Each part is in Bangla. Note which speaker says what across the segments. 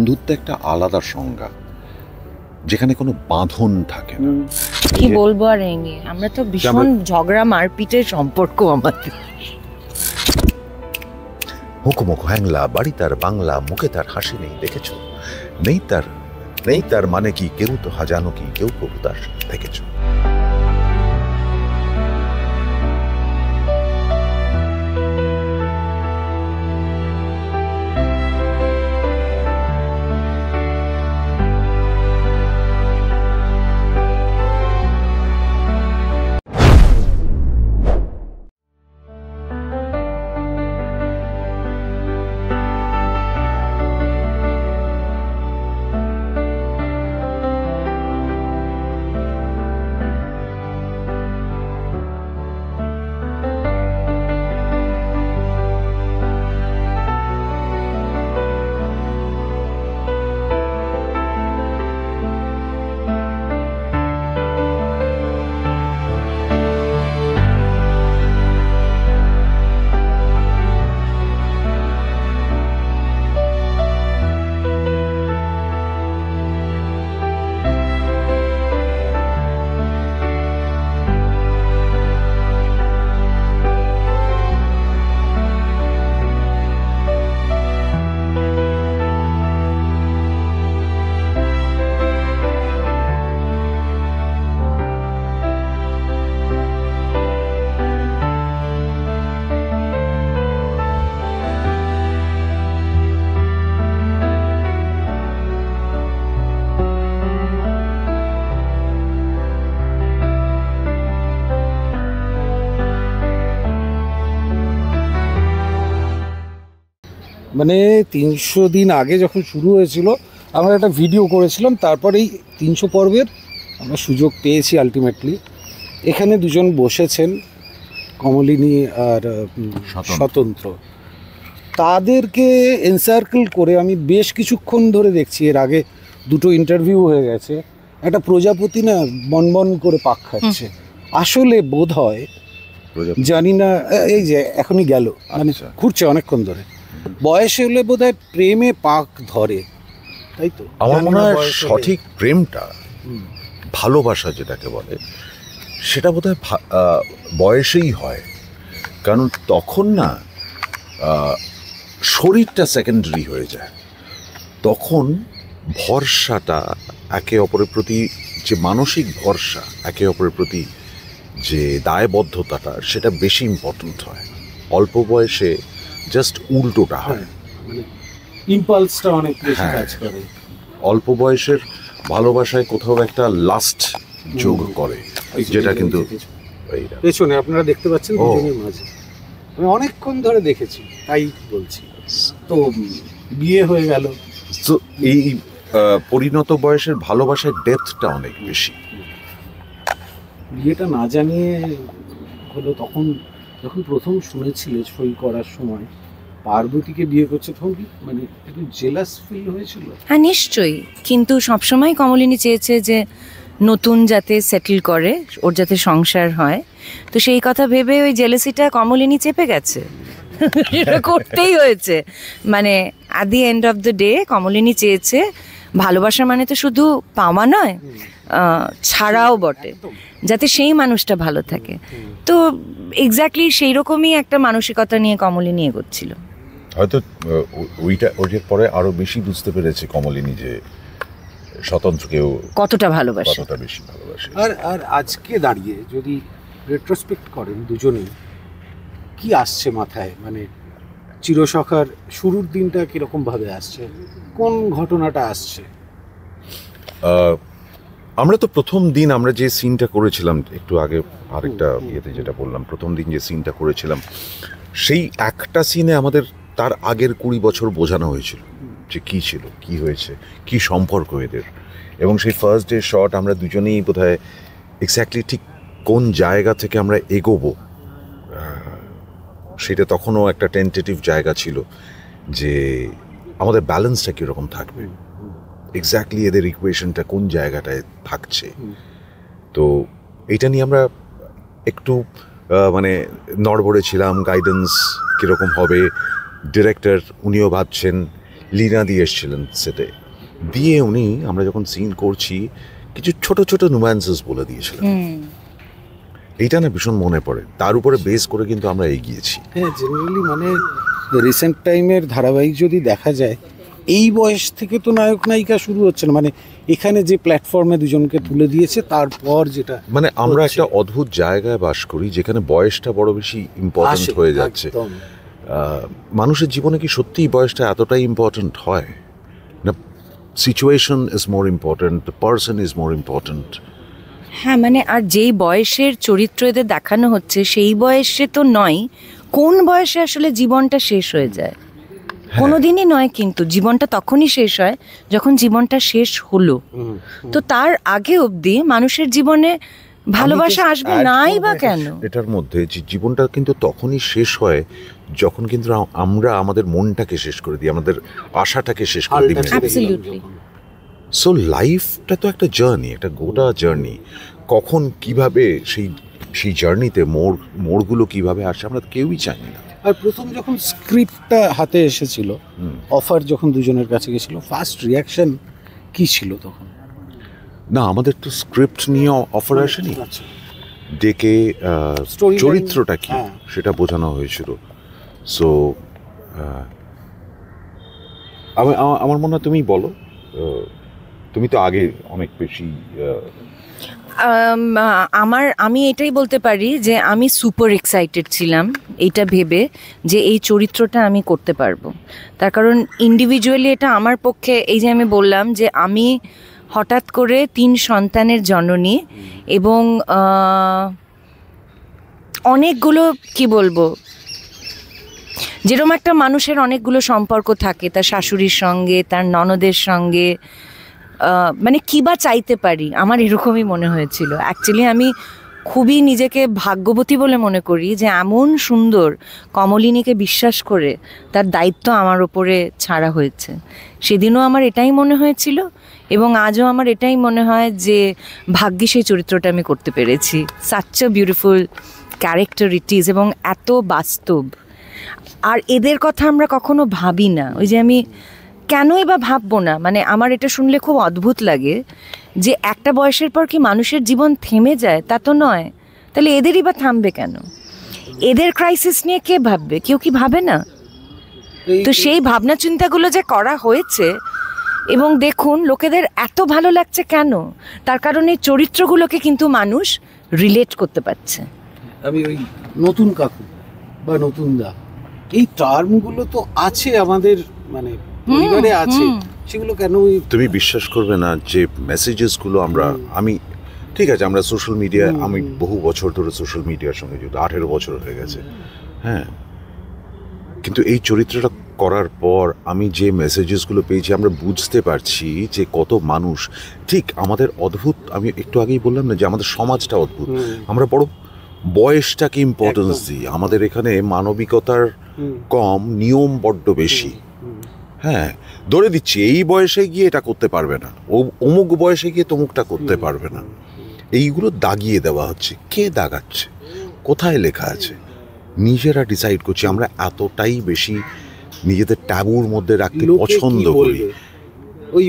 Speaker 1: বন্ধুত্ব একটা আলাদা সংজ্ঞা, যেখানে কোনো বাঁধন থাকে না।
Speaker 2: কি বলবো আর এই নিয়ে, আমরা তো ভীষণ ঝগড়া মারপিটের সম্পর্ক আমাদের।
Speaker 1: মুখোমুখ হ্যাংলা, বাড়ি তার বাংলা, মুখে তার হাসি নেই, দেখেছ? নেই তার মানে কি? কেউ তো হাজানো কি, কেউ প্রভু তার দেখেছ?
Speaker 3: মানে 300 দিন আগে যখন শুরু হয়েছিল আমরা একটা ভিডিও করেছিলাম, তারপর এই 300 পর্বের আমরা সুযোগ পেয়েছি আলটিমেটলি। এখানে দুজন বসেছেন, কমলিনী আর স্বতন্ত্র। তাদেরকে এনসার্কেল করে আমি বেশ কিছুক্ষণ ধরে দেখছি। এর আগে দুটো ইন্টারভিউ হয়ে গেছে। একটা প্রজাপতি না বনবন করে পাক খাচ্ছে, আসলে বোধ হয় জানি না, এই যে এখনই গেল, মানে ঘুরছে অনেকক্ষণ ধরে। বয়সে হলে বোধ হয় প্রেমে পাক ধরে, তাই তো?
Speaker 1: আমার মনে হয় সঠিক প্রেমটা, ভালোবাসা যেটাকে বলে, সেটা বোধ হয় বয়সেই হয়। কারণ তখন না শরীরটা সেকেন্ডারি হয়ে যায়। তখন ভরসাটা একে অপরের প্রতি, যে মানসিক ভরসা, একে অপরের প্রতি যে দায়বদ্ধতাটা, সেটা বেশি ইম্পর্টেন্ট হয়। অল্প বয়সে জাস্ট উল্টোটা হয়,
Speaker 3: মানে ইম্পালসটা অনেক বেশি কাজ করে।
Speaker 1: অল্প বয়সের ভালোবাসায় কোথাও একটা লাস্ট যোগ করে, যেটা কিন্তু
Speaker 3: পেছনে আপনারা দেখতে পাচ্ছেন দুজনের মাঝে। আমি অনেকক্ষণ ধরে দেখেছি, তাই বলছি। তো বিয়ে হয়ে গেল,
Speaker 1: তো এই পরিণত বয়সের ভালোবাসার ডেপথটা অনেক বেশি।
Speaker 3: বিয়েটা না জানিয়ে হলো তখন, যখন প্রথম শুনেছিলে সই করার সময় পার্বতীকে বিয়ে করছে, তখন কি মানে একটু জেলাস ফিল হয়েছিল?
Speaker 2: হ্যাঁ নিশ্চয়ই, কিন্তু সবসময় কমলিনী চেয়েছে যে নতুন যাতে সেটেল করে, ওর যাতে সংসার হয়। তো সেই কথা ভেবে ওই জেলাসিটা কমলিনী চেপে গেছে, এটা করতেই হয়েছে। মানে at the end of the day Kamalini চেয়েছে ভালোবাসা মানে তো শুধু পাওয়া নয়, ছাড়াও বটে, যাতে সেই মানুষটা ভালো থাকে। তো এক্স্যাক্টলি সেই রকমই একটা মানসিকতা নিয়ে কমলিনী এগোচ্ছিল।
Speaker 1: হয়তো ওইটার পরে আরো বেশি বুঝতে পেরেছে কমলিনী যে স্বতন্ত্রকেও
Speaker 2: কতটা ভালোবাসে,
Speaker 1: কতটা বেশি ভালোবাসে।
Speaker 3: আর আজকে দাঁড়িয়ে যদি রেট্রোস্পেক্ট করেন দুজনেই, কি আসছে মাথায়? মানে চিরসখার শুরুর দিনটা কিরকম ভাবে আসছে, কোন ঘটনাটা আসছে?
Speaker 1: আমরা তো প্রথম দিন আমরা যে সিনটা করেছিলাম একটু আগে, আরেকটা ইয়েতে যেটা বললাম, প্রথম দিন যে সিনটা করেছিলাম, সেই একটা সিনে আমাদের তার আগের 20 বছর বোঝানো হয়েছিল যে কী ছিল, কি হয়েছে, কি সম্পর্ক এদের। এবং সেই ফার্স্ট ডে শট আমরা দুজনেই বোধহয় এক্স্যাক্টলি ঠিক কোন জায়গা থেকে আমরা এগোবো, সেটা তখনও একটা টেন্টেটিভ জায়গা ছিল যে আমাদের ব্যালেন্সটা কীরকম থাকবে, এক্স্যাক্টলি এদের ইকুয়েশনটা কোন জায়গাটায় থাকছে। তো এইটা নিয়ে আমরা একটু মানে নড়বড়ে ছিলাম, গাইডেন্স কীরকম হবে। ডিরেক্টর উনিও ভাবছেন, লীনা দিয়ে এসেছিলেন সেটে, দিয়ে উনি আমরা যখন সিন করছি কিছু ছোট ছোট নুয়ান্সেস বলে দিয়েছিলেন। এইটা না ভীষণ মনে পড়ে, তার উপরে বেস করে কিন্তু আমরা এগিয়েছি।
Speaker 3: হ্যাঁ, জেনারেলি মানে রিসেন্ট টাইমের ধারাবাহিক যদি দেখা যায়, এই বয়স থেকে তো নায়ক নায়িকা শুরু হচ্ছে না, মানে এখানে যে প্ল্যাটফর্মে দুজনকে তুলে দিয়েছে তারপর যেটা
Speaker 1: মানে আমরা একটা অদ্ভুত জায়গায় বাস করি যেখানে বয়সটা বড় বেশি ইম্পর্টেন্ট হয়ে যাচ্ছে। মানুষের জীবনে কি সত্যিই বয়সটা এতটাই ইম্পর্টেন্ট হয় না? Situation is more important, the person is more important.
Speaker 2: হ্যাঁ, মানে আর যেই বয়সের চরিত্র এদের দেখানো হচ্ছে সেই বয়সে তো নয়, কোন বয়সে আসলে জীবনটা শেষ হয়ে যায় কোনোদিনই নয়, কিন্তু জীবনটা তখনই শেষ হয় যখন জীবনটা শেষ হলো। তো তার আগে অবধি মানুষের জীবনে ভালোবাসা আসবে নাই বা কেন?
Speaker 1: এটার মধ্যে যে জীবনটা কিন্তু তখনই শেষ হয় যখন কিন্তু আমরা আমাদের মনটাকে শেষ করে দিই, আমাদের আশাটাকে শেষ করে দিই।
Speaker 2: অ্যাবসলিউটলি।
Speaker 1: সো লাইফটা তো একটা জার্নি, একটা গোটা জার্নি। কখন কিভাবে সেই জার্নিতে মোড়গুলো কিভাবে আসে আমরা কেউই জানি না।
Speaker 3: আর প্রথম যখন স্ক্রিপ্টটা হাতে এসেছিল, অফার যখন দুজনের কাছে গেছিল, ফার্স্ট রিয়াকশন কি ছিল তখন?
Speaker 1: না, আমাদের তো স্ক্রিপ্ট নিয়ে অফার আসেনি, ডেকে
Speaker 3: Storyline,
Speaker 1: চরিত্রটা কি
Speaker 3: হ্যাঁ,
Speaker 1: সেটা বোঝানো হয়েছিল। সো আমার মনে হয় তুমি বলো, তুমি তো আগে অনেক বেশি
Speaker 2: আমি এটাই বলতে পারি যে আমি সুপার এক্সাইটেড ছিলাম এইটা ভেবে যে এই চরিত্রটা আমি করতে পারবো। তার কারণ ইন্ডিভিজুয়ালি এটা আমার পক্ষে, এই যে আমি বললাম যে আমি হঠাৎ করে 3 সন্তানের জননী এবং অনেকগুলো কি বলবো, যেরকম একটা মানুষের অনেকগুলো সম্পর্ক থাকে তার শাশুড়ির সঙ্গে, তার ননদের সঙ্গে, মানে কী বা চাইতে পারি, আমার এরকমই মনে হয়েছিল। অ্যাকচুয়ালি আমি খুবই নিজেকে ভাগ্যবতী বলে মনে করি যে এমন সুন্দর কমলিনীকে বিশ্বাস করে তার দায়িত্ব আমার ওপরে ছাড়া হয়েছে। সেদিনও আমার এটাই মনে হয়েছিল এবং আজও আমার এটাই মনে হয় যে ভাগ্যে সেই চরিত্রটা আমি করতে পেরেছি। Such a beautiful character it is, এবং এত বাস্তব। আর এদের কথা আমরা কখনো ভাবি না, ওই যে আমি কেনই বা ভাববো না, মানে আমার এটা শুনলে খুব অদ্ভুত লাগে যে একটা বয়সের পর কি মানুষের জীবন থেমে যায়? তা তো নয়। তাহলে এদেরই বা থামবে কেন? এদের ক্রাইসিস নিয়ে কে ভাববে? কেউ কি ভাবে না? তো সেই ভাবনা চিন্তাগুলো যে করা হয়েছে, এবং দেখুন লোকেদের এত ভালো লাগছে কেন, তার কারণ এই চরিত্রগুলোকে কিন্তু মানুষ রিলেট করতে পারছে।
Speaker 3: আমি ওই নতুন কাকু বা নতুন দা, এই টার্মগুলো তো আছে আমাদের, মানে পরিবারে আছে, সেগুলো কেন?
Speaker 1: তুমি বিশ্বাস করবে না যে মেসেজেসগুলো আমি ঠিক আছে, আমরা সোশ্যাল মিডিয়া, আমি বহু বছর ধরে সোশ্যাল মিডিয়ার সঙ্গে যুক্ত, 18 বছর হয়ে গেছে, হ্যাঁ, কিন্তু এই চরিত্রটা করার পর আমি যে মেসেজেসগুলো পেয়েছি আমরা বুঝতে পারছি যে কত মানুষ, ঠিক আমাদের অদ্ভুত, আমি একটু আগেই বললাম না যে আমাদের সমাজটা অদ্ভুত, আমরা বড় বয়সটাকে ইম্পর্টেন্স দিই, আমাদের এখানে মানবিকতার কম, নিয়ম বড্ড বেশি। হ্যাঁ, ধরে দিচ্ছি এই বয়সে গিয়ে এটা করতে পারবে না, অমুক বয়সে গিয়ে তমুকটা করতে পারবে না, এইগুলো দাগিয়ে দেওয়া হচ্ছে। কে দাগাচ্ছে? কোথায় লেখা আছে? নিজেরা ডিসাইড করছি। আমরা এতটাই বেশি নিজেদের ট্যাবুর মধ্যে রাখতে পছন্দ করি।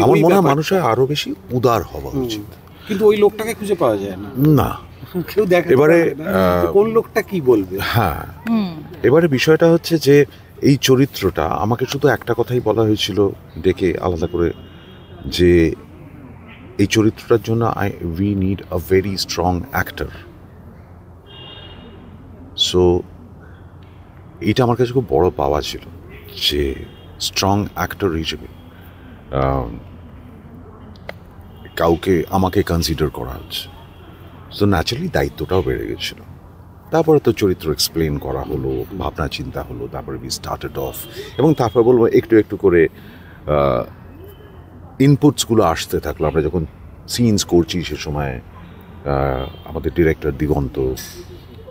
Speaker 1: আমার মনে হয় মানুষের আরো বেশি উদার হওয়া উচিত,
Speaker 3: কিন্তু ওই লোকটাকে খুঁজে পাওয়া যায় না।
Speaker 1: না,
Speaker 3: কেউ দেখে
Speaker 1: এবারে
Speaker 3: কোন লোকটা কি বলবে।
Speaker 1: হ্যাঁ, এবারে বিষয়টা হচ্ছে যে এই চরিত্রটা আমাকে শুধু একটা কথাই বলা হয়েছিল ডেকে আলাদা করে, যে এই চরিত্রটার জন্য we need a very strong actor. So এটা আমার কাছে খুব বড় পাওয়া ছিল যে স্ট্রং অ্যাক্টর হিসেবে কাউকে আমাকে কনসিডার করা হচ্ছে। সো ন্যাচারালি দায়িত্বটাও বেড়ে গেছিলো। তারপরে তো চরিত্র এক্সপ্লেন করা হলো, ভাবনা চিন্তা হলো, তারপরে উই স্টার্টেড অফ, এবং তারপর বলবো একটু একটু করে ইনপুটসগুলো আসতে থাকলো। আমরা যখন সিনস করছি সে সময় আমাদের ডিরেক্টর দিগন্ত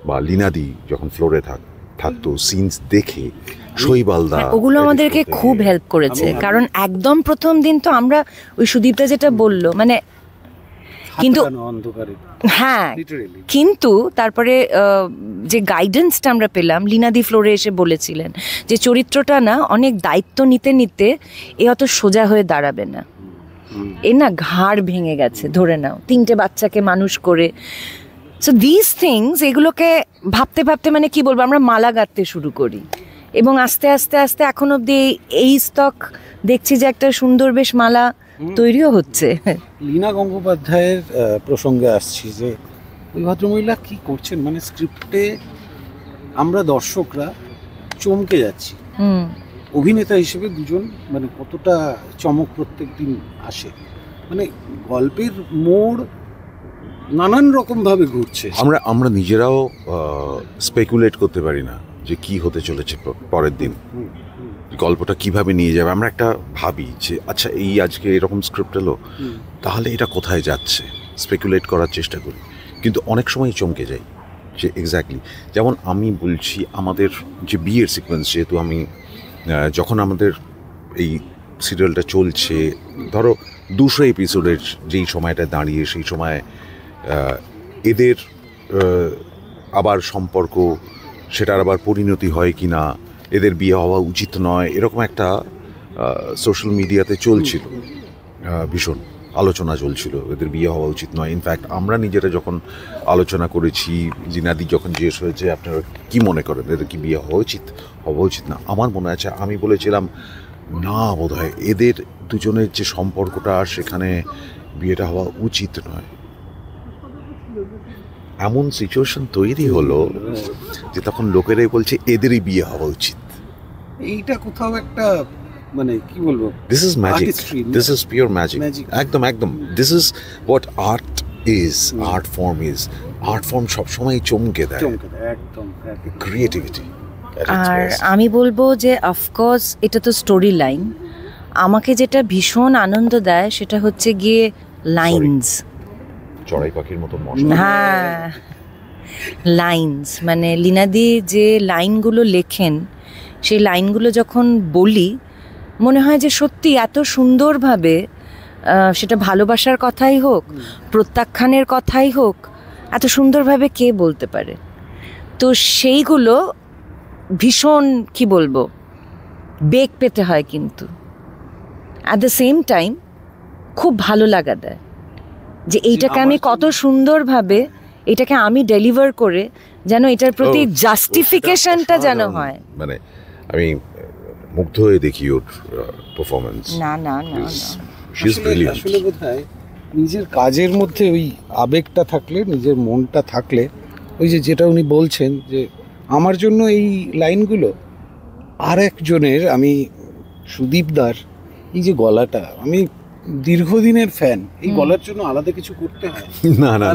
Speaker 1: বা লীনাদি যখন ফ্লোরে থাকতো, সিনস দেখে শৈবালদা,
Speaker 2: ওগুলো আমাদেরকে খুব হেল্প করেছে। কারণ একদম প্রথম দিন তো আমরা ওই সুদীপদা যেটা বললো, মানে কিন্তু
Speaker 3: অন্ধকারে
Speaker 2: হ্যাঁ,
Speaker 3: লিটারেলি
Speaker 2: কিন্তু তারপরে যে গাইডেন্সটা আমরা পেলাম, লীনাদি ফ্লোরে এসে বলেছিলেন যে চরিত্রটা না অনেক দায়িত্ব নিতে নিতে এ অত সোজা হয়ে দাঁড়াবে না, এ না ঘাড় ভেঙে গেছে ধরে নাও, 3টে বাচ্চাকে মানুষ করে। সো দিস থিংস, এগুলোকে ভাবতে ভাবতে মানে কি বলবো, আমরা মালা গাঁথতে শুরু করি এবং আস্তে আস্তে আস্তে এখন অব্দি এই স্তক দেখছি যে একটা সুন্দর বেশ মালা তৈরিও হচ্ছে।
Speaker 3: লীনা গঙ্গোপাধ্যায়ের প্রসঙ্গে আসছি, যে ওই ভদ্রমহিলা কি করছেন, মানে স্ক্রিপ্টে আমরা দর্শকরা চমকে যাচ্ছি। অভিনেতা হিসেবে দুজন মানে কতটা চমক প্রত্যেক দিন আসে, মানে গল্পের মোড় নানান রকমভাবে ঘুরছে।
Speaker 1: আমরা নিজেরাও স্পেকুলেট করতে পারি না যে কি হতে চলেছে পরের দিন, গল্পটা কিভাবে নিয়ে যাবে। আমরা একটা ভাবি যে আচ্ছা এই আজকে এরকম স্ক্রিপ্ট এলো, তাহলে এটা কোথায় যাচ্ছে, স্পেকুলেট করার চেষ্টা করি, কিন্তু অনেক সময় চমকে যাই যে এক্স্যাক্টলি। যেমন আমি বলছি আমাদের যে বিয়ের সিকোয়েন্স, যেহেতু আমি যখন আমাদের এই সিরিয়ালটা চলছে, ধরো 200 এপিসোডের যেই সময়টা দাঁড়িয়ে, সেই সময় এদের আবার সম্পর্ক, সেটার আবার পরিণতি হয় কি না, এদের বিয়ে হওয়া উচিত নয়, এরকম একটা সোশ্যাল মিডিয়াতে চলছিল, ভীষণ আলোচনা চলছিল, এদের বিয়ে হওয়া উচিত নয়। ইনফ্যাক্ট আমরা নিজেরা যখন আলোচনা করেছি, জিনাদি যখন জিজ্ঞেস হয়েছে আপনারা কি মনে করেন, এদের কি বিয়ে হওয়া উচিত না, আমার মনে আছে আমি বলেছিলাম না, বোধহয় এদের দুজনের যে সম্পর্কটা, সেখানে বিয়েটা হওয়া উচিত নয়। এমন সিচুয়েশন তৈরি হলো যে তখন লোকেরাই বলছে এদেরই বিয়ে হওয়া উচিত।
Speaker 3: এইটা কোথাও একটা মানে কি বলবো,
Speaker 1: this is magic,
Speaker 3: Artistry,
Speaker 1: this is pure magic.
Speaker 3: Magic.
Speaker 1: একদম this is what art is, art form is. Art form সবসময় চমকে দেয়,
Speaker 3: একদম
Speaker 1: ক্রিয়েটিভিটি।
Speaker 2: আর আমি বলবো যে অফকোর্স এটা তো স্টোরি লাইন, আমাকে যেটা ভীষণ আনন্দ দেয় সেটা হচ্ছে গিয়ে লাইনস।
Speaker 1: চড়াই পাখির মতো মশা।
Speaker 2: হ্যাঁ, লাইনস, মানে লীনাদি যে লাইনগুলো লেখেন, সেই লাইনগুলো যখন বলি মনে হয় যে সত্যি এত সুন্দরভাবে, সেটা ভালোবাসার কথাই হোক, প্রত্যাখ্যানের কথাই হোক, এত সুন্দরভাবে কে বলতে পারে। তো সেইগুলো ভীষণ কি বলবো, বেগ পেতে হয়, কিন্তু অ্যাট দ্য সেম টাইম খুব ভালো লাগা দেয় যে এইটাকে আমি কত সুন্দরভাবে, এটাকে আমি ডেলিভার করে যেন এটার প্রতি জাস্টিফিকেশনটা যেন হয়।
Speaker 1: মানে আমি মুগ্ধ হয়ে দেখি ওর পারফরম্যান্স।
Speaker 2: না না না
Speaker 1: শি ইজ ব্রিলিয়ান্ট।
Speaker 3: আসলে বোধহয় নিজের কাজের মধ্যে ওই আবেগটা থাকলে, নিজের মনটা থাকলে, ওই যে যেটা উনি বলছেন যে আমার জন্য এই লাইনগুলো, আর একজনের, আমি সুদীপদার এই যে গলাটা, আমি দীর্ঘদিনের ফ্যান, এই গলার জন্য আলাদা কিছু করতে হয়
Speaker 1: না না,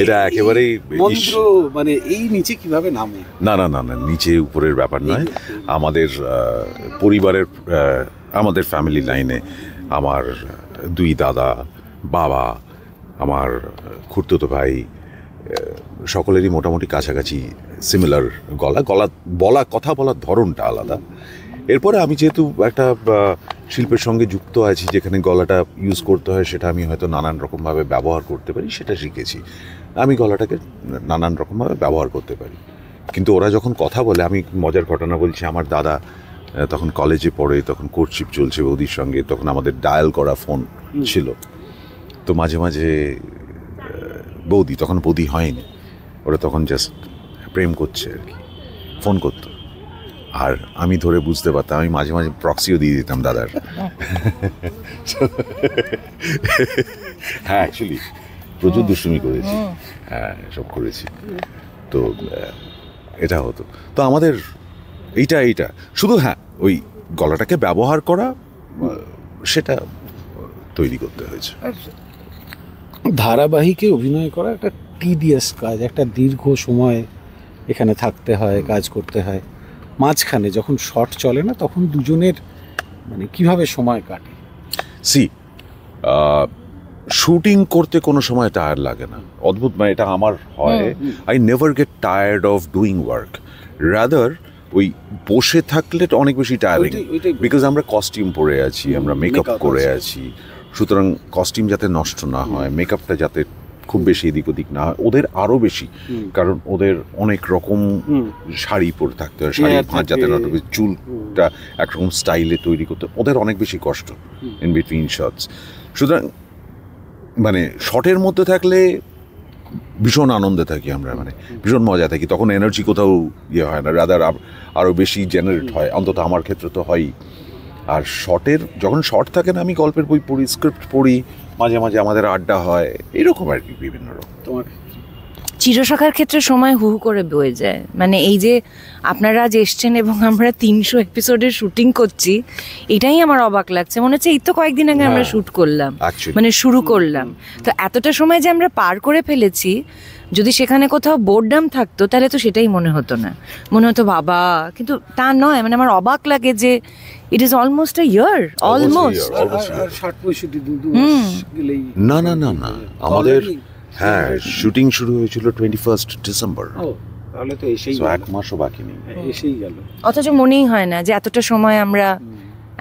Speaker 1: এটা একেবারেই
Speaker 3: মন্ত্র, মানে এই নিচে কিভাবে নামে।
Speaker 1: না, নিচে উপরের ব্যাপার নয়। আমাদের পরিবারের, আমাদের ফ্যামিলি লাইনে আমার 2 দাদা, বাবা, আমার খুড়তুতো ভাই, সকলেরই মোটামুটি কাছাকাছি সিমিলার গলা, কথা বলার ধরনটা আলাদা। এরপরে আমি যেহেতু একটা শিল্পের সঙ্গে যুক্ত আছি, যেখানে গলাটা ইউজ করতে হয়, সেটা আমি হয়তো নানান রকমভাবে ব্যবহার করতে পারি, সেটা শিখেছি। আমি গলাটাকে নানান রকমভাবে ব্যবহার করতে পারি। কিন্তু ওরা যখন কথা বলে, আমি মজার ঘটনা বলছি, আমার দাদা তখন কলেজে পড়ে, তখন কোর্টশিপ চলছে বৌদির সঙ্গে, তখন আমাদের ডায়াল করা ফোন ছিল। তো মাঝে মাঝে বৌদি, তখন বৌদি হয়নি, ওরা তখন জাস্ট প্রেম করছে আর কি, ফোন করতো, আর আমি ধরে বুঝতে পারতাম। আমি মাঝে মাঝে প্রক্সিও দিয়ে দিতাম দাদার। হ্যাঁ, অ্যাকচুয়ালি প্রচুর দুষ্টুমি করেছি, হ্যাঁ সব করেছি। তো এটা হতো। তো আমাদের এইটা শুধু, হ্যাঁ, ওই গলাটাকে ব্যবহার করা, সেটা তৈরি করতে হয়েছে।
Speaker 3: ধারাবাহিকে অভিনয় করা একটা টিডিয়াস কাজ, একটা দীর্ঘ সময় এখানে থাকতে হয়, কাজ করতে হয়। মাঝখানে যখন শট চলে না, তখন দুজনের মানে কিভাবে সময় কাটে?
Speaker 1: শুটিং করতে কোনো সময় টায়ার্ড লাগে না, অদ্ভুত, মানে এটা আমার হয়। I never gate tired of doing work, rather ওই বসে থাকলে অনেক বেশি টায়ারিং, বিকজ আমরা কস্টিউম পরে আছি, আমরা মেকআপ করে আছি, সুতরাং কস্টিউম যাতে নষ্ট না হয়, মেকআপটা যাতে খুব বেশি এদিক ওদিক না হয়, ওদের আরও বেশি, কারণ ওদের অনেক রকম শাড়ি পরে থাকতে হয়, শাড়ি ভাঁজ যাতে না হবে, চুলটা একরকম স্টাইলে তৈরি করতে, ওদের অনেক বেশি কষ্ট ইন বিটুইন শটস। সুতরাং মানে শটের মধ্যে থাকলে ভীষণ আনন্দে থাকি আমরা, মানে ভীষণ মজা থাকি, তখন এনার্জি কোথাও ইয়ে হয় না, রাদার আরও বেশি জেনারেট হয়, অন্তত আমার ক্ষেত্রে তো হয়ই। আর শটের যখন শট থাকে না, আমি গল্পের বই পড়ি, স্ক্রিপ্ট পড়ি, মাঝে মাঝে আমাদের আড্ডা হয়, এরকম আর কি বিভিন্ন রকম।
Speaker 3: তোমার
Speaker 2: চিরসখার ক্ষেত্রে সময় হু হু করে বয়ে যায়। মানে এই যে আপনারা আজ এসছেন এবং আমরা 300 এপিসোডের শুটিং করছি, এটাই আমার অবাক লাগছে। মনে হচ্ছে এই তো কয়েকদিন আগে আমরা শুট করলাম, মানে শুরু করলাম। তো এতটা সময় যে আমরা পার করে ফেলেছি, যদি সেখানে কোথাও বোর্ডডাম থাকতো তাহলে তো সেটাই মনে হতো না, মনে হতো বাবা, কিন্তু তা নয়। মানে আমার অবাক লাগে যে it is almost a year, almost.
Speaker 3: 60-65 দিন গেলেই
Speaker 1: না না না না, আমাদের হ্যাঁ শুটিং শুরু হয়েছিল 21 ডিসেম্বর,
Speaker 3: তাহলে তো এসেই
Speaker 1: এক মাসও বাকি নেই,
Speaker 3: এসেই গেল।
Speaker 2: অথচ মনেই হয় না যে এতটা সময় আমরা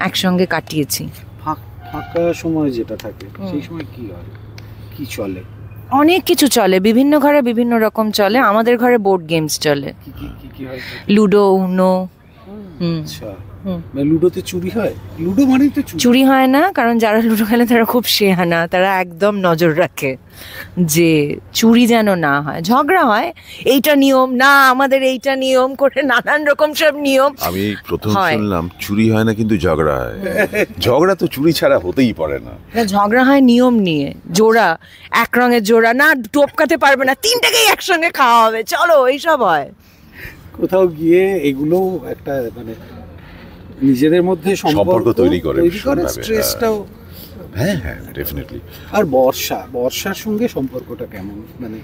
Speaker 2: একসঙ্গে কাটিয়েছি।
Speaker 3: ফাঁকা সময় যেটা থাকে সেই সময় কি হয়, কি চলে?
Speaker 2: অনেক কিছু চলে, বিভিন্ন ঘরে বিভিন্ন রকম চলে। আমাদের ঘরে বোর্ড গেমস চলে,
Speaker 3: কি হয়?
Speaker 2: লুডো, উনো।
Speaker 3: আচ্ছা, লুডোতে চুরি হয়? লুডো মানেই তো
Speaker 2: চুরি হয় না, কারণ যারা লুডো খেলে তারা খুব শেহানা, তারা একদম নজর রাখে যে চুরি যেন না হয়। ঝগড়া হয়, এইটা নিয়ম না, আমাদের এইটা নিয়ম করে নানান রকম সব নিয়ম।
Speaker 1: আমি প্রথম শুনলাম চুরি হয় না কিন্তু ঝগড়া হয়। ঝগড়া তো চুরি ছাড়া হতেই পারে না।
Speaker 2: ঝগড়া হয় নিয়ম নিয়ে, জোড়া এক রঙের জোড়া না, টপকাতে পারবে না, তিনটাকেই একসঙ্গে খাওয়া হবে, চলো, এইসব হয়।
Speaker 3: কোথাও গিয়ে এগুলো একটা মানে নিজেদের মধ্যে সম্পর্ক তৈরি করে, স্ট্রেসটাও।
Speaker 1: হ্যাঁ হ্যাঁ, ডেফিনেটলি।
Speaker 3: আর বর্ষার সঙ্গে সম্পর্কটা কেমন? মানে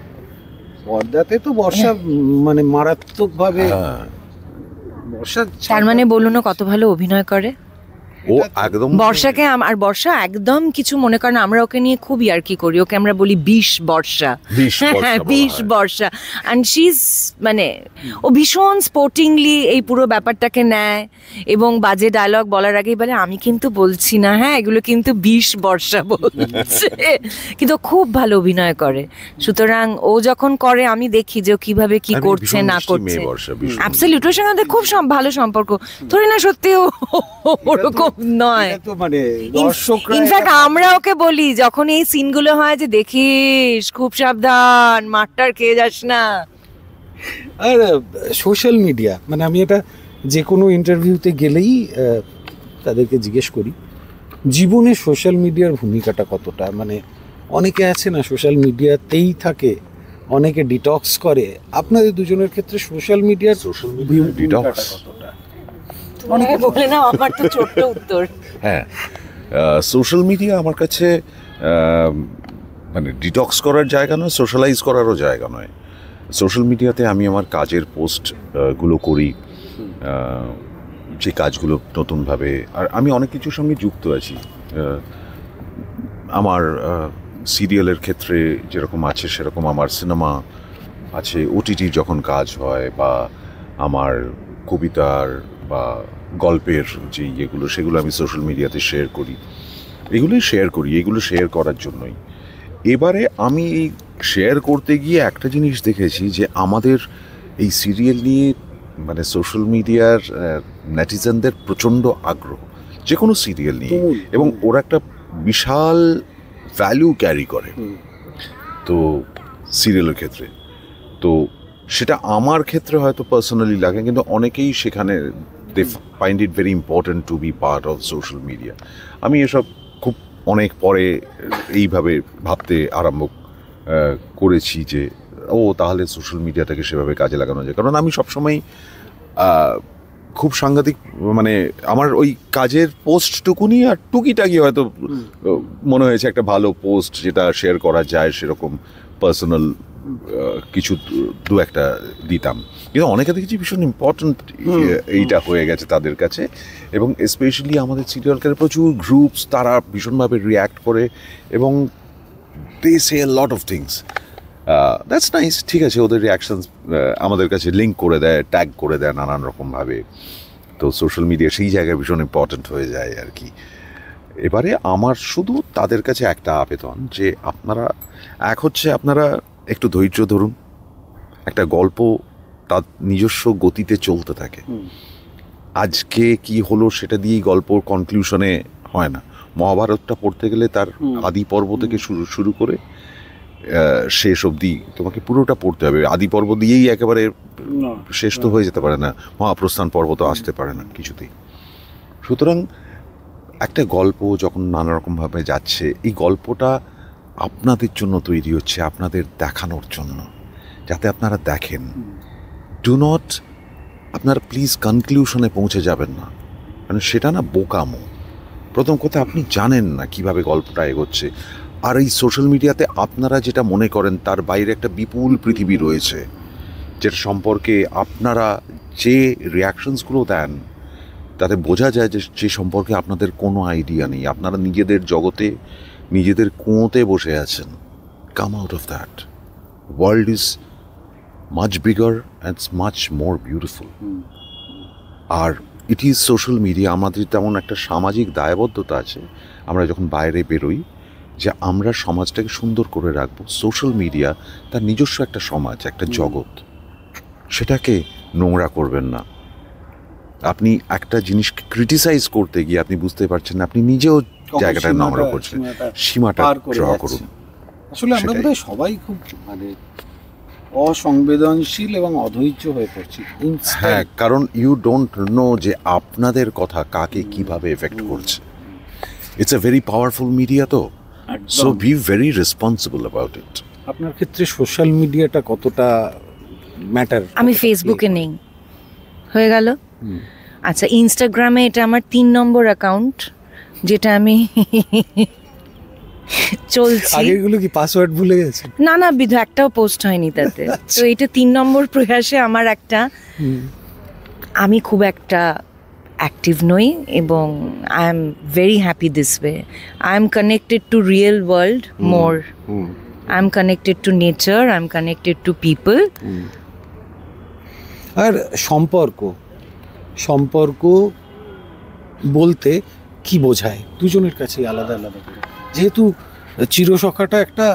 Speaker 3: পর্দাতে তো বর্ষা মানে মারাত্মকভাবে, বর্ষা
Speaker 2: তার মানে বলুন কত ভালো অভিনয় করে
Speaker 1: ও একদম।
Speaker 2: বর্ষাকে আর বর্ষা একদম কিছু মনে করেন, আমরা ওকে নিয়ে খুব ইয়ার্কি করি, ওকে আমরা বলি 20 বর্ষা, 20 বর্ষা। অ্যান্ড শি ইজ মানে ও ভীষণ স্পোর্টিংলি এই পুরো ব্যাপারটাকে নেয়, এবং বাজে ডায়লগ বলার আগেই বলে আমি কিন্তু বলছি না, হ্যাঁ এগুলো কিন্তু 20 বর্ষা বলছে। কিন্তু খুব ভালো অভিনয় করে, সুতরাং ও যখন করে আমি দেখি যে ও কিভাবে কি করছে না করছে। অ্যাবসলিউট, ওর সঙ্গে খুব ভালো সম্পর্ক, ধরে না সত্যি ওরকম নয়।
Speaker 3: মানে
Speaker 2: ইনফ্যাক্ট আমরা ওকে বলি যখন এই সিনগুলো হয় যে দেখিস খুব সাবধান, মাঠটার খেয়ে যাস না।
Speaker 3: আর সোশ্যাল মিডিয়া, মানে আমি এটা যে কোনো ইন্টারভিউতে গেলেই তাদেরকে জিজ্ঞেস করি, জীবনে সোশ্যাল মিডিয়ার ভূমিকাটা কতটা? মানে অনেকে আছে না সোশ্যাল মিডিয়াতেই থাকে, অনেকে ডিটক্স করে। আপনাদের দুজনের ক্ষেত্রে সোশ্যাল মিডিয়ার
Speaker 1: ডিটক্স
Speaker 3: কতটা?
Speaker 2: অনেকে বলে না, আমার তো ছোট্ট উত্তর।
Speaker 1: হ্যাঁ, সোশ্যাল মিডিয়া আমার কাছে মানে ডিটক্স করার জায়গা নয়, সোশ্যালাইজ করারও জায়গা নয়। সোশ্যাল মিডিয়াতে আমি আমার কাজের পোস্টগুলো করি, যে কাজগুলো নতুনভাবে, আর আমি অনেক কিছুর সঙ্গে যুক্ত আছি। আমার সিরিয়ালের ক্ষেত্রে যেরকম আছে সেরকম আমার সিনেমা আছে, ওটিটির যখন কাজ হয়, বা আমার কবিতার বা গল্পের যে ইয়েগুলো, সেগুলো আমি সোশ্যাল মিডিয়াতে শেয়ার করি। এগুলো শেয়ার করার জন্যই। এবারে আমি এই শেয়ার করতে গিয়ে একটা জিনিস দেখেছি যে আমাদের এই সিরিয়াল নিয়ে মানে সোশ্যাল মিডিয়ার নেটিজেনদের প্রচণ্ড আগ্রহ যে কোনো সিরিয়াল নিয়ে, এবং ওরা একটা বিশাল ভ্যালু ক্যারি করে তো সিরিয়ালের ক্ষেত্রে। তো সেটা আমার ক্ষেত্রে হয়তো পার্সোনালি লাগে, কিন্তু অনেকেই সেখানে they find it very important to be part of social media. আমি এসব খুব অনেক পরে এইভাবে ভাবতে আরম্ভ করেছি যে তাহলে সোশ্যাল মিডিয়াটাকে সেভাবে কাজে লাগানো যায়। কারণ আমি সবসময় খুব সাংঘাতিক, মানে আমার ওই কাজের পোস্টটুকুনি আর টুকিটাকি হয়তো মনে হয়েছে একটা ভালো পোস্ট যেটা শেয়ার করা যায়, সেরকম পার্সোনাল কিছু দু একটা দিতাম। কিন্তু অনেকে দেখেছি ভীষণ ইম্পর্ট্যান্ট এইটা হয়ে গেছে তাদের কাছে, এবং স্পেশালি আমাদের সিরিয়ালকারে প্রচুর গ্রুপস, তারা ভীষণভাবে রিয়্যাক্ট করে এবং দে সে a lot of things. That's nice, ঠিক আছে, ওদের রিয়াকশনস আমাদের কাছে লিঙ্ক করে দেয়, ট্যাগ করে দেয় নানান রকমভাবে। তো সোশ্যাল মিডিয়া সেই জায়গায় ভীষণ ইম্পর্ট্যান্ট হয়ে যায় আর কি। এবারে আমার শুধু তাদের কাছে একটা আবেদন যে আপনারা একটু ধৈর্য ধরুন, একটা গল্প তার নিজস্ব গতিতে চলতে থাকে। আজকে কি হলো সেটা দিয়েই গল্প কনক্লুশনে হয় না। মহাভারতটা পড়তে গেলে তার আদি পর্ব থেকে শুরু করে শেষ অবধি তোমাকে পুরোটা পড়তে হবে। আদি পর্ব দিয়েই একেবারে শেষ তো হয়ে যেতে পারে না, মহাপ্রস্থান পর্ব তো আসতে পারে না কিছুতেই। সুতরাং একটা গল্প যখন নানা রকমভাবে যাচ্ছে, এই গল্পটা আপনাদের জন্য তৈরি হচ্ছে, আপনাদের দেখানোর জন্য, যাতে আপনারা দেখেন। ডু নট, আপনারা প্লিজ কনক্লুশনে পৌঁছে যাবেন না, কারণ সেটা না বোকামো। প্রথম কথা, আপনি জানেন না কিভাবে গল্পটা এগোচ্ছে। আর এই সোশ্যাল মিডিয়াতে আপনারা যেটা মনে করেন তার বাইরে একটা বিপুল পৃথিবী রয়েছে, যেটা সম্পর্কে আপনারা যে রিয়াকশনসগুলো দেন তাতে বোঝা যায় যে সম্পর্কে আপনাদের কোনো আইডিয়া নেই। আপনারা নিজেদের জগতে, নিজেদের কুঁয়োতে বসে আছেন। Come out of that. World is much bigger and much more beautiful. আর ইট ইজ সোশ্যাল মিডিয়া। আমাদের তেমন একটা সামাজিক দায়বদ্ধতা আছে, আমরা যখন বাইরে বেরোই, যে আমরা সমাজটাকে সুন্দর করে রাখবো। সোশ্যাল মিডিয়া তার নিজস্ব একটা সমাজ, একটা জগৎ, সেটাকে নোংরা করবেন না। আপনি একটা জিনিসকে ক্রিটিসাইজ করতে গিয়ে আপনি বুঝতে পারছেন না, আপনি নিজেও জায়গাটা নোংরা করছেন। সীমাটা ড্র করুন।
Speaker 3: আসলে আমরা বোধহয় সবাই খুব মানে অসংবেদনশীল এবং অধৈর্য হয়ে পড়ছি।
Speaker 1: হ্যাঁ, কারণ ইউ ডোন্ট নো যে আপনাদের কথা কাকে কিভাবে এফেক্ট করছে। It's a very powerful media, তো so be very responsible about it.
Speaker 3: আপনার ক্ষেত্রে সোশ্যাল মিডিয়াটা কতটা ম্যাটার?
Speaker 2: আমি ফেসবুকে নেই, হয়ে গেল। আচ্ছা, ইনস্টাগ্রামে এটা আমার 3 নম্বর অ্যাকাউন্ট, যেটা আমি চলছি।
Speaker 3: আগেগুলো কি পাসওয়ার্ড ভুলে গেছে?
Speaker 2: না না, একটাও পোস্ট হয়নি তাতে। তো এটা 3 নম্বর প্রয়াসে আমার একটা, আমি খুব একটা অ্যাক্টিভ নই এবং I am very happy this way. I am connected to real world more. I am connected to nature, I am connected to people.
Speaker 3: আর সম্পর্ক বলতে কি বোঝায় দুজনের কাছে আলাদা আলাদা করে। যেহেতু চিরসখাটা একটা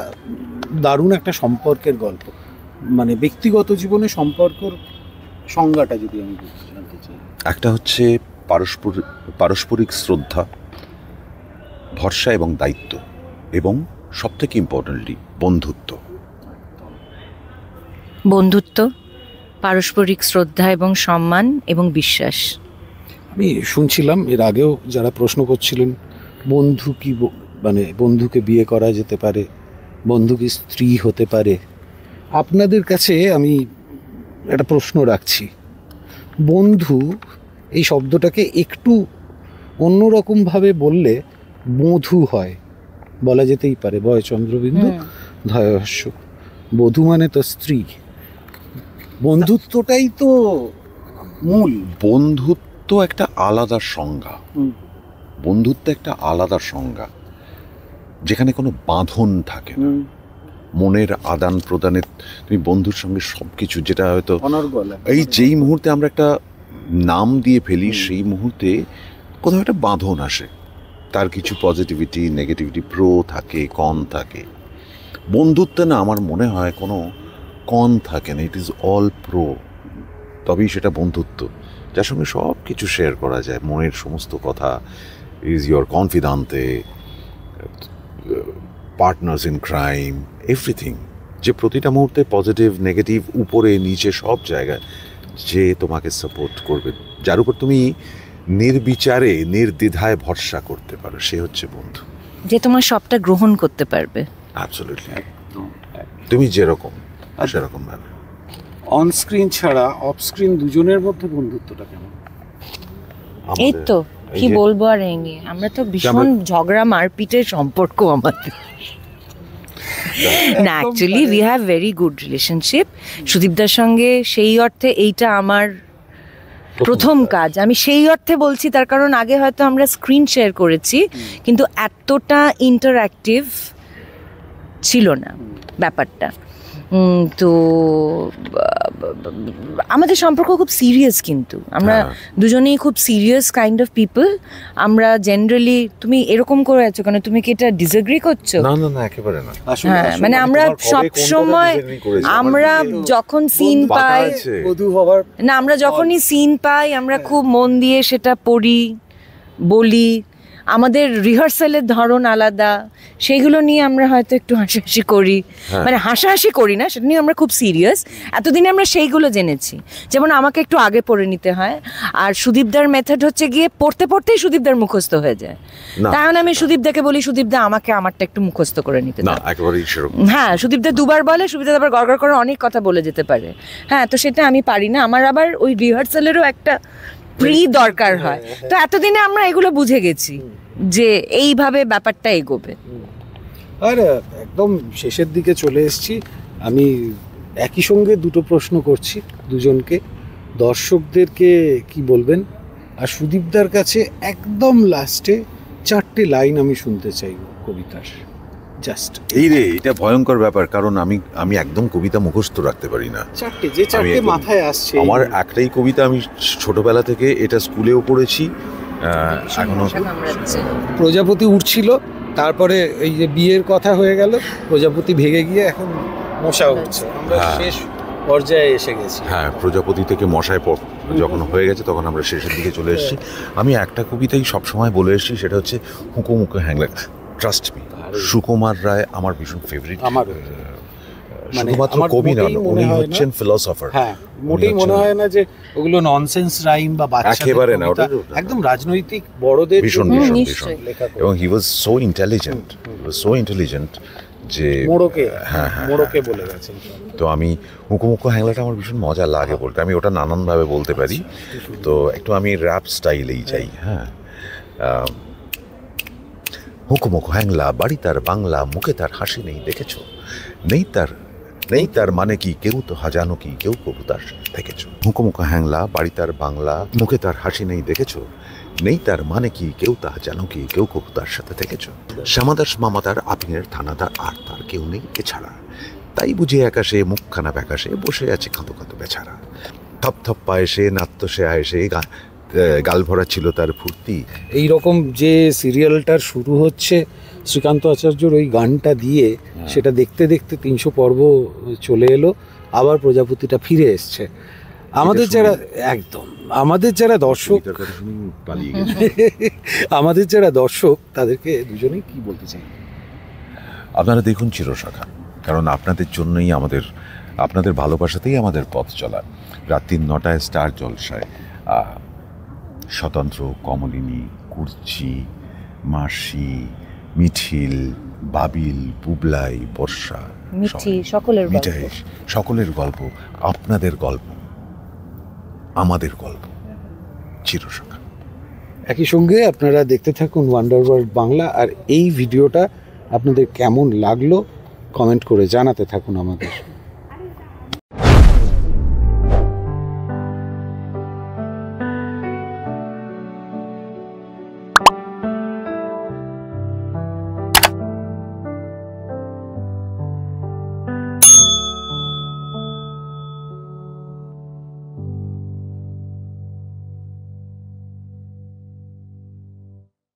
Speaker 3: দারুণ একটা সম্পর্কের গল্প, মানে ব্যক্তিগত জীবনে সম্পর্কর সংজ্ঞাটা যদি আমি জানতে চাই।
Speaker 1: একটা হচ্ছে পারস্পরিক শ্রদ্ধা, ভরসা এবং দায়িত্ব, এবং সবথেকে ইম্পর্টেন্টলি
Speaker 2: বন্ধুত্ব, পারস্পরিক শ্রদ্ধা এবং সম্মান এবং বিশ্বাস।
Speaker 3: আমি শুনছিলাম এর আগেও যারা প্রশ্ন করছিলেন, বন্ধু কি মানে বন্ধুকে বিয়ে করা যেতে পারে, বন্ধু কি স্ত্রী হতে পারে। আপনাদের কাছে আমি একটা প্রশ্ন রাখছি, বন্ধু এই শব্দটাকে একটু অন্যরকমভাবে বললে বধূ হয়, বলা যেতেই পারে। বয়চন্দ্রবিন্দু ধয়স্য, বধূ মানে তো স্ত্রী। বন্ধুত্বটাই তো মূল।
Speaker 1: বন্ধুত্ব একটা আলাদা সংজ্ঞা। বন্ধুত্ব একটা আলাদা সংজ্ঞা, যেখানে কোনো বাঁধন থাকে না, মনের আদান প্রদানের। তুমি বন্ধুর সঙ্গে সবকিছু, যেটা হয়তো এই যেই মুহূর্তে আমরা একটা নাম দিয়ে ফেলি, সেই মুহূর্তে কোথাও একটা বাঁধন আসে, তার কিছু পজিটিভিটি নেগেটিভিটি, প্রো থাকে কন থাকে। বন্ধুত্বে না আমার মনে হয় কোনো কন থাকে না, ইট ইজ অল প্রো। তবেই সেটা বন্ধুত্ব, যার সঙ্গে সব কিছু শেয়ার করা যায়, মনের সমস্ত কথা। Is your confidante, partners in crime, everything. যে প্রতিটা মুহূর্তে পজিটিভ নেগেটিভ, উপরে নিচে সব জায়গায় যে তোমাকে সাপোর্ট করবে, যার উপর তুমি নির্বিচারে নির্দ্বিধায় ভরসা করতে পারো, সে হচ্ছে বন্ধু।
Speaker 2: যে তোমার সবটা গ্রহণ করতে পারবে।
Speaker 1: অ্যাবসলিউটলি, তুমি যেরকম সেরকম ভাবে।
Speaker 3: অন স্ক্রিন ছাড়া অফ স্ক্রিন দুজনের মধ্যে বন্ধুত্বটা কেমন?
Speaker 2: এই তো কি বলবো আর এই নিয়ে, আমরা তো ভীষণ ঝগড়া মারপিটের সম্পর্ক আমাদের। না, actually we have very good relationship. সুদীপদার সঙ্গে সেই অর্থে এইটা আমার প্রথম কাজ, আমি সেই অর্থে বলছি, তার কারণ আগে হয়তো আমরা স্ক্রিন শেয়ার করেছি, কিন্তু এতটা ইন্টারঅ্যাক্টিভ ছিল না ব্যাপারটা। তো আমাদের সম্পর্ক খুব সিরিয়াস, কিন্তু আমরা দুজনেই খুব সিরিয়াস কাইন্ড অফ পিপল। আমরা জেনারেলি, তুমি এরকম করে আছো কেন, তুমি কি এটা ডিসএগ্রি করছো?
Speaker 1: না না না, একেবারে না।
Speaker 2: হ্যাঁ, মানে আমরা সব সময়, আমরা যখন সিন পাই না, আমরা যখনই সিন পাই আমরা খুব মন দিয়ে সেটা পড়ি, বলি। আমাদের রিহার্সালের ধরন আলাদা, সেইগুলো নিয়ে আমরা হয়তো একটু হাসাহাসি করি, মানে হাসাহাসি করি না, সেটা নিয়ে আমরা খুব সিরিয়াস। এতদিনে আমরা সেইগুলো জেনেছি। যেমন আমাকে একটু আগে পড়ে নিতে হয়, আর সুদীপদার মেথড হচ্ছে গিয়ে পড়তে পড়তেই সুদীপদার মুখস্থ হয়ে যায়। তাহলে আমি সুদীপদাকে বলি, সুদীপদা আমাকে আমারটা একটু মুখস্থ করে নিতে দাও। হ্যাঁ, সুদীপদা দুবার বলে, সুদীপদা আবার গড়গড় করে অনেক কথা বলে যেতে পারে। হ্যাঁ, তো সেটা আমি পারি না। আমার আবার ওই রিহার্সালেরও একটা প্রি দরকার হয়। তো এতদিনে আমরা এগুলো বুঝে গেছি যে এইভাবে ব্যাপারটা এগোবে।
Speaker 3: আর একদম শেষের দিকে চলে এসেছি। আমি একই সঙ্গে দুটো প্রশ্ন করছি দুজনকে, দর্শকদেরকে কি বলবেন, আর সুদীপদার কাছে একদম লাস্টে 4টে লাইন আমি শুনতে চাই কবিতার। জাস্ট
Speaker 1: এই রে, এটা ভয়ঙ্কর ব্যাপার, কারণ আমি একদম কবিতা মুখস্থ রাখতে পারি না।
Speaker 3: 4টে মাথায় আসছে।
Speaker 1: আমার একটাই কবিতা, আমি ছোটবেলা থেকে এটা স্কুলেও পড়েছি, এখনো।
Speaker 3: প্রজাপতি উঠছিল, তারপরে এই যে বিয়ের কথা হয়ে গেল, প্রজাপতি ভেঙে গিয়ে এখন মশা উঠছে। আমরা শেষ পর্যায়ে এসে গেছি।
Speaker 1: হ্যাঁ, প্রজাপতি থেকে মশায় যখন হয়ে গেছে তখন আমরা শেষের দিকে চলে এসেছি। আমি একটা কবিতাই সবসময় বলে এসেছি, সেটা হচ্ছে হুকুমুকে হ্যাংলা। ট্রাস্ট মি, সুকুমার রায় আমার ভীষণ ফেভারিট।
Speaker 3: আমার
Speaker 1: শুধুমাত্র কবি নন, উনি হচ্ছেন ফিলসফার।
Speaker 3: হ্যাঁ, মোটেই মনে হয় না যে ওগুলো ননসেন্স রাইম বা বাচ্চাদের
Speaker 1: একেবারে না, ওটা
Speaker 3: একদম রাজনৈতিক বড়দের
Speaker 1: ভীষণ লেখা। এবং হি ওয়াজ সো ইন্টেলিজেন্ট যে
Speaker 3: মোড়কে বলে গেছেন।
Speaker 1: তো আমি হুকুমুকু হ্যাংলাটা আমার ভীষণ মজা লাগে বলতে, আমি ওটা নানানভাবে বলতে পারি। তো একটু আমি র্যাপ স্টাইলেই যাই। হ্যাঁ, হুকুমুকু হ্যাংলা, বাড়ি তার বাংলা, মুখে তার হাসি নেই দেখেছো, নেই তার মানে কি, কেউ তো হাজানো কি, কেউ কবু তার সাথে থেকেছো। হুকুমুকু হ্যাংলা, বাড়ি তার বাংলা, মুখে তার হাসি নেই দেখেছো, নেই তার মানে কি, কেউ তা জানো কি, কেউ কবু তার সাথে থেকেছো। শ্যামাদাস মামাতার আপিনের থানাদার, আর তার কেউ নেই এছাড়া, তাই বুঝে একাশে মুখখানা ব্যাকাশে বসে আছে খাঁতো খাঁতো বেচারা। থপ থপ পায়ে সে নাত্য সে আয়েসে, গাল ভরা ছিল তার ফুর্তি।
Speaker 3: এইরকম যে সিরিয়ালটার শুরু হচ্ছে শ্রীকান্ত আচার্যর ওই গানটা দিয়ে, সেটা দেখতে দেখতে 300 পর্ব চলে এলো, আবার প্রজাপতিটা ফিরে এসছে। আমাদের যারা দর্শক তাদেরকে দুজনেই কি বলতে চাই?
Speaker 1: আপনারা দেখুন চিরসখা, কারণ আপনাদের জন্যই আপনাদের ভালোবাসাতেই আমাদের পথ চলা। রাত্রি 9টায় স্টার জলসায় স্বতন্ত্র, কমলিনী, কুর্চি, মাসি, মিঠিল, বাবিল, বুবলাই, বর্ষা, সকলের গল্প, আপনাদের গল্প, আমাদের গল্প, চিরসখা।
Speaker 3: একই সঙ্গে আপনারা দেখতে থাকুন ওয়ান্ডার ওয়ার্ল্ড বাংলা। আর এই ভিডিওটা আপনাদের কেমন লাগলো কমেন্ট করে জানাতে থাকুন আমাদের।